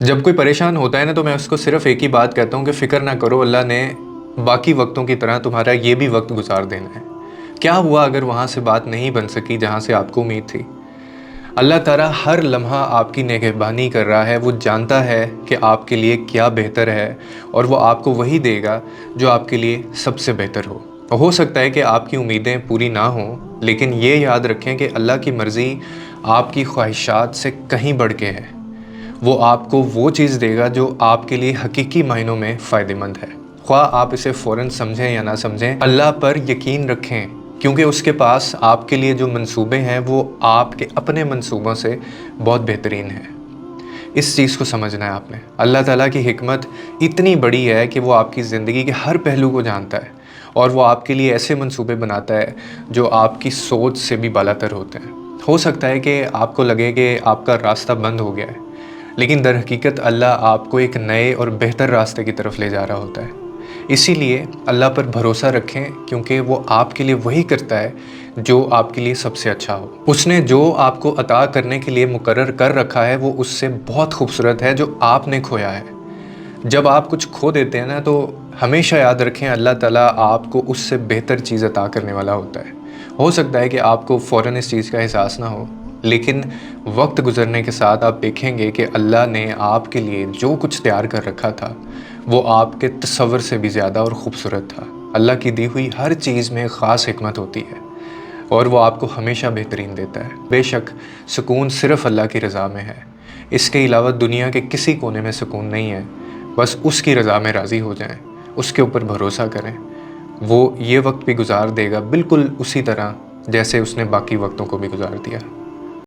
जब कोई परेशान होता है ना तो मैं उसको सिर्फ़ एक ही बात कहता हूँ कि फ़िक्र ना करो, अल्लाह ने बाकी वक़्तों की तरह तुम्हारा ये भी वक़्त गुज़ार देना है। क्या हुआ अगर वहाँ से बात नहीं बन सकी जहाँ से आपको उम्मीद थी? अल्लाह ताला हर लम्हा आपकी निगहबानी कर रहा है, वो जानता है कि आपके लिए क्या बेहतर है और वो आपको वही देगा जो आपके लिए सबसे बेहतर हो सकता है कि आपकी उम्मीदें पूरी ना हों, लेकिन ये याद रखें कि अल्लाह की मर्ज़ी आपकी ख्वाहिशात से कहीं बढ़ के है। वो आपको वो चीज़ देगा जो आपके लिए हकीकी मायनों में फ़ायदेमंद है। ख्वाह आप इसे फ़ौरन समझें या ना समझें, अल्लाह पर यकीन रखें, क्योंकि उसके पास आपके लिए जो मंसूबे हैं वो आपके अपने मंसूबों से बहुत बेहतरीन हैं। इस चीज़ को समझना है आपने। अल्लाह ताला की हिकमत इतनी बड़ी है कि वो आपकी ज़िंदगी के हर पहलू को जानता है और वो आपके लिए ऐसे मंसूबे बनाता है जो आपकी सोच से भी बालातर होते हैं। हो सकता है कि आपको लगे कि आपका रास्ता बंद हो गया है, लेकिन दर हकीकत अल्लाह आपको एक नए और बेहतर रास्ते की तरफ ले जा रहा होता है। इसीलिए अल्लाह पर भरोसा रखें, क्योंकि वो आपके लिए वही करता है जो आपके लिए सबसे अच्छा हो। उसने जो आपको अता करने के लिए मुकर्रर कर रखा है वो उससे बहुत खूबसूरत है जो आपने खोया है। जब आप कुछ खो देते हैं ना तो हमेशा याद रखें अल्लाह ताला आपको उससे बेहतर चीज़ अता करने वाला होता है। हो सकता है कि आपको फ़ौरन इस चीज़ का एहसास ना हो, लेकिन वक्त गुज़रने के साथ आप देखेंगे कि अल्लाह ने आपके लिए जो कुछ तैयार कर रखा था वो आपके तसव्वुर से भी ज़्यादा और ख़ूबसूरत था। अल्लाह की दी हुई हर चीज़ में ख़ास हिकमत होती है और वो आपको हमेशा बेहतरीन देता है। बेशक सुकून सिर्फ़ अल्लाह की रज़ा में है, इसके अलावा दुनिया के किसी कोने में सुकून नहीं है। बस उसकी रज़ा में राज़ी हो जाएं, उसके ऊपर भरोसा करें। वो ये वक्त भी गुजार देगा बिल्कुल उसी तरह जैसे उसने बाकी वक्तों को भी गुजार दिया।